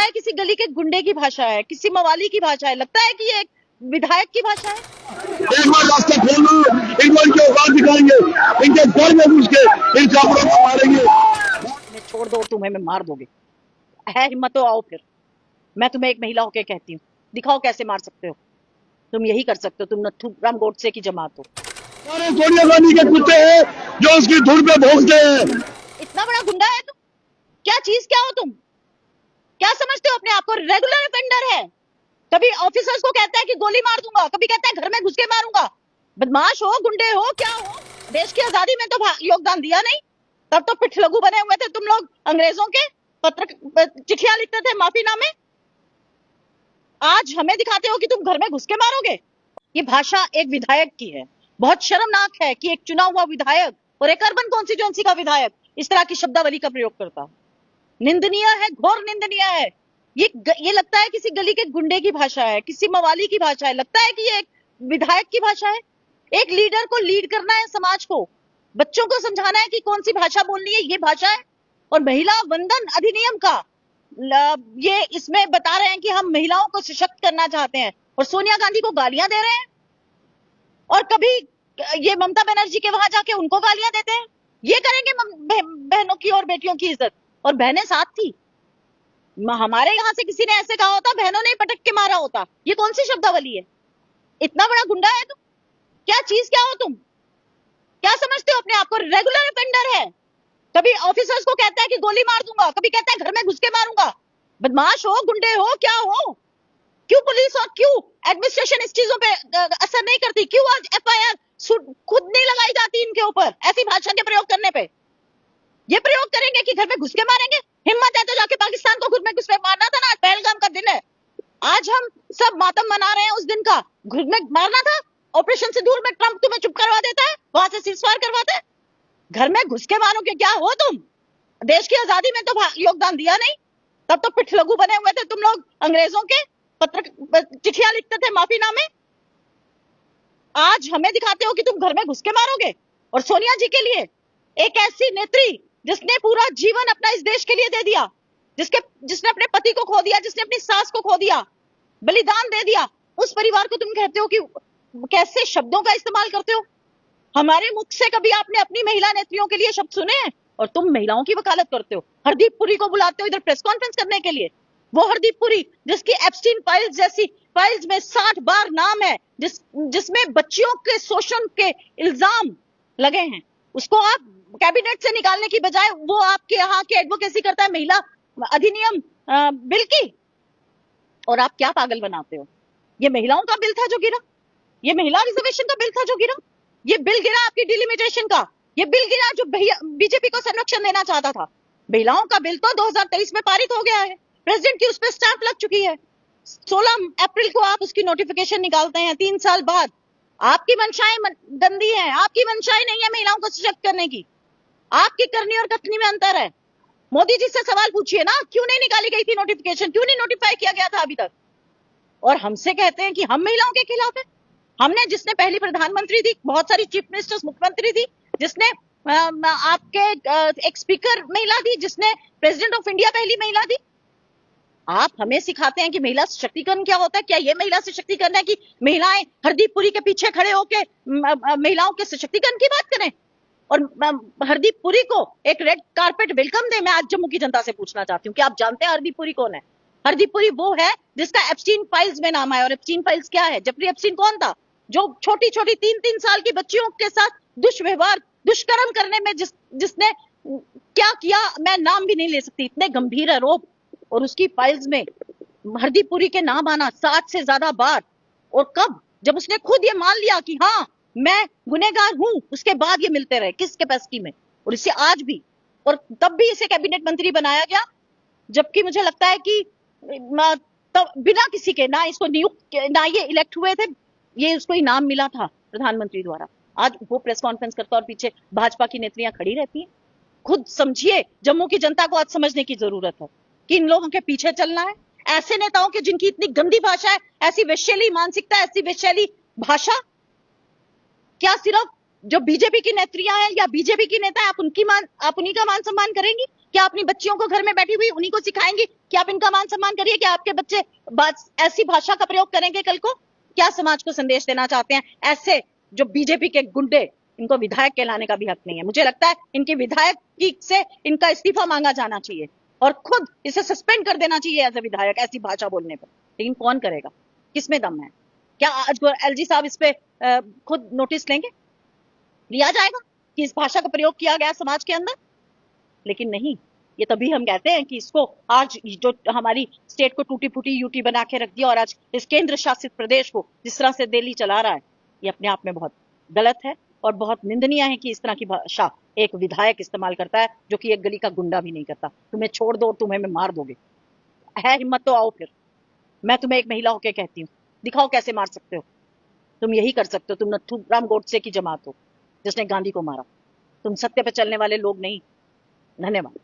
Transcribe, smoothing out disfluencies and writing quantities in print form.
है किसी गली के गुंडे की भाषा है, किसी मवाली की भाषा है, लगता है कि ये एक विधायक की भाषा है। एक बार रास्ता खोल लो, एक बार इनके औकात दिखाएंगे, इनके घर में घुस के इन कापड़ों को मारेंगे। मैं छोड़ दो तुम्हें, मैं मार दोगे, है हिम्मत तो आओ फिर। मैं तुम्हें एक महिला होके कहती हूँ, दिखाओ कैसे मार सकते हो। तुम यही कर सकते हो, तुम नथुराम गोडसे की जमात हो। सारे सोनिया गांधी के कुत्ते हैं जो उसकी धुन पे भोंकते हैं। इतना बड़ा गुंडा है तुम, क्या चीज क्या हो तुम, क्या समझते हो अपने आप को? रेगुलर ऑफेंडर है, कभी ऑफिसर्स को कहता है कि गोली मार दूंगा, कभी कहता है घर में घुस के मारूंगा। बदमाश हो, गुंडे हो, क्या हो? देश की आजादी में तो योगदान दिया नहीं, तब तो पिठलगू बने हुए थे तुम लोग अंग्रेजों के, पत्र चिट्ठियां लिखते थे माफीनामे। आज हमें दिखाते हो कि तुम घर में घुस के मारोगे। ये भाषा एक विधायक की है। बहुत शर्मनाक है कि एक चुना हुआ विधायक और एक अर्बन कॉन्स्टिट्यूएंसी का विधायक इस तरह की शब्दावली का प्रयोग करता है। निंदनीय है, घोर निंदनीय है। ये लगता है किसी गली के गुंडे की भाषा है, किसी मवाली की भाषा है, लगता है कि ये एक विधायक की भाषा है। एक लीडर को लीड करना है समाज को, बच्चों को समझाना है कि कौन सी भाषा बोलनी है, ये भाषा है। और महिला वंदन अधिनियम का ये इसमें बता रहे हैं कि हम महिलाओं को सशक्त करना चाहते हैं, और सोनिया गांधी को गालियां दे रहे हैं, और कभी ये ममता बनर्जी के वहां जाके उनको गालियां देते हैं। ये करेंगे बहनों की और बेटियों की इज्जत, और बहनें साथ थी। हमारे यहां से किसी ने ऐसे कहा होता, बहनों ने पटक के मारा होता। ये कौन सी शब्दावली है? इतना बड़ा गुंडा है तुम, क्या चीज क्या हो तुम, क्या समझते हो अपने आप को? रेगुलर ऑफेंडर है, कभी ऑफिसर्स को कहता है कि गोली मार दूंगा, कभी कहता है घर में घुस के मारूंगा। बदमाश हो, गुंडे हो, क्या हो? क्यों पुलिस और क्यों एडमिनिस्ट्रेशन इस चीजों पे असर नहीं करती? क्यों आज एफआईआर खुद नहीं लगाई जाती इनके ऊपर ऐसी भाषा के प्रयोग करने पे? ये प्रयोग करेंगे कि घर में घुस के मारेंगे। हिम्मत है तो जाके पाकिस्तान को घर में घुस के मारना था ना। पहलगाम का दिन है, आज हम सब मातम मना रहे हैं उस दिन का। घर में मारना था, ऑपरेशन सिंदूर में ट्रंप तुम्हें चुप करवा देता है, वहां से सीजफायर करवाते हैं। घर में घुस के मारोगे, क्या हो तुम? देश की आजादी में तो योगदान दिया नहीं, तब तो पिठलगू बने हुए थे तुम लोग अंग्रेजों के, पत्र चिट्ठियां लिखते थे माफीनामे। आज हमें दिखाते हो कि तुम घर में घुस के मारोगे। और सोनिया जी के लिए, एक ऐसी नेत्री जिसने पूरा जीवन अपना इस देश के लिए दे दिया, जिसने अपने पति को खो दिया, जिसने अपनी सास को खो दिया, बलिदान दे दिया, उस परिवार को तुम कहते हो कि कैसे शब्दों का इस्तेमाल करते हो? हमारे मुख से कभी आपने अपनी महिला नेत्रियों के लिए शब्द सुने हैं? और तुम महिलाओं की वकालत करते हो। हरदीप पुरी को बुलाते हो इधर प्रेस कॉन्फ्रेंस करने के लिए। वो हरदीप पुरी जिसकी एप्स्टीन फाइल्स जैसी फाइल्स में 60 बार नाम है, जिसमें बच्चियों के शोषण के इल्जाम लगे हैं, उसको आप कैबिनेट से निकालने की बजाय वो आपके यहाँ की एडवोकेसी करता है महिला अधिनियम बिल की। और आप क्या पागल बनाते हो? ये महिलाओं का बिल था जो गिरा, ये महिला रिजर्वेशन का बिल था जो गिरा, ये बिल गिरा आपकी डिलिमिटेशन का, ये बिल गिरा जो बीजेपी को संरक्षण देना चाहता था। महिलाओं का बिल तो 2023 में पारित हो गया है, प्रेसिडेंट की उस पर स्टैंप लग चुकी है। 16 अप्रैल को आप उसकी नोटिफिकेशन निकालते हैं, 3 साल बाद। आपकी मंशाएं गंदी हैं, आपकी मंशाएं नहीं है महिलाओं को सशक्त करने की। आपकी करनी और कथनी में अंतर है। मोदी जी से सवाल पूछिए ना, क्यों नहीं निकाली गई थी नोटिफिकेशन, क्यों नहीं नोटिफाई किया गया था अभी तक? और हमसे कहते हैं कि हम महिलाओं के खिलाफ है। हमने, जिसने पहली प्रधानमंत्री थी, बहुत सारी चीफ मिनिस्टर्स मुख्यमंत्री थी, जिसने आपके एक स्पीकर महिला थी, जिसने प्रेसिडेंट ऑफ इंडिया पहली महिला थी। आप हमें सिखाते हैं कि महिला सशक्तिकरण क्या होता है। क्या ये महिला सशक्तिकरण है कि महिलाएं हरदीप पुरी के पीछे खड़े होकर महिलाओं के सशक्तिकरण की बात करें और हरदीप पुरी को एक रेड कारपेट वेलकम दे? मैं आज जम्मू की जनता से पूछना चाहती हूँ कि आप जानते हैं हरदीप पुरी कौन है? हरदीप पुरी वो है जिसका एप्स्टीन फाइल्स में नाम है। और एप्स्टीन फाइल्स क्या है? जेफरी एप्स्टीन कौन था? जो छोटी छोटी 3-3 साल की बच्चियों के साथ दुष्व्यवहार, दुष्कर्म करने में जिसने क्या किया, मैं नाम भी नहीं ले सकती, इतने गंभीर आरोप। और उसकी फाइल्स में हरदीप पुरी के नाम आना 60 से ज्यादा बार। और कब? जब उसने खुद ये मान लिया कि हाँ मैं गुनहगार हूं, उसके बाद ये मिलते रहे। किस कैपेसिटी में? और इससे आज भी, और तब भी इसे कैबिनेट मंत्री बनाया गया, जबकि मुझे लगता है कि बिना किसी के, ना इसको नियुक्त, ना ये इलेक्ट हुए थे, ये उसको इनाम मिला था प्रधानमंत्री द्वारा। आज वो प्रेस कॉन्फ्रेंस करता और पीछे भाजपा की नेत्रियां खड़ी रहती हैं। खुद समझिए, जम्मू की जनता को आज समझने की जरूरत है कि इन लोगों के पीछे चलना है। ऐसे नेताओं की जिनकी इतनी गंदी भाषा है, ऐसी वैश्यली मानसिकता, ऐसी वैश्यली भाषा, क्या सिर्फ जो बीजेपी की नेत्रियां हैं या बीजेपी की नेता है आप उन्हीं का मान सम्मान करेंगी? क्या अपनी बच्चियों को घर में बैठी हुई उन्हीं को सिखाएंगी कि आप इनका मान सम्मान करिए? क्या आपके बच्चे ऐसी भाषा का प्रयोग करेंगे कल को? क्या समाज को संदेश देना चाहते हैं? ऐसे जो बीजेपी के गुंडे, इनको विधायक कहलाने का भी हक नहीं है। मुझे लगता है इनकी विधायक से इनका इस्तीफा मांगा जाना चाहिए और खुद इसे सस्पेंड कर देना चाहिए एज ए विधायक, ऐसी भाषा बोलने पर। लेकिन कौन करेगा? किसमें दम है? क्या आज एलजी साहब इस पे खुद नोटिस लेंगे? लिया जाएगा कि इस भाषा का प्रयोग किया गया समाज के अंदर? लेकिन नहीं। ये तभी हम कहते हैं कि इसको आज जो हमारी स्टेट को टूटी फूटी यूटी बना के रख दिया और आज इस केंद्र शासित प्रदेश को जिस तरह से दिल्ली चला रहा है, ये अपने आप में बहुत गलत है और बहुत निंदनीय है कि इस तरह की भाषा एक विधायक इस्तेमाल करता है, जो कि एक गली का गुंडा भी नहीं करता। तुम्हें छोड़ दो और तुम्हें मैं मार दोगे, है हिम्मत तो आओ फिर। मैं तुम्हें एक महिला होकर कहती हूँ, दिखाओ कैसे मार सकते हो। तुम यही कर सकते हो। तुम नथुराम गोडसे की जमात हो जिसने गांधी को मारा। तुम सत्य पे चलने वाले लोग नहीं। धन्यवाद।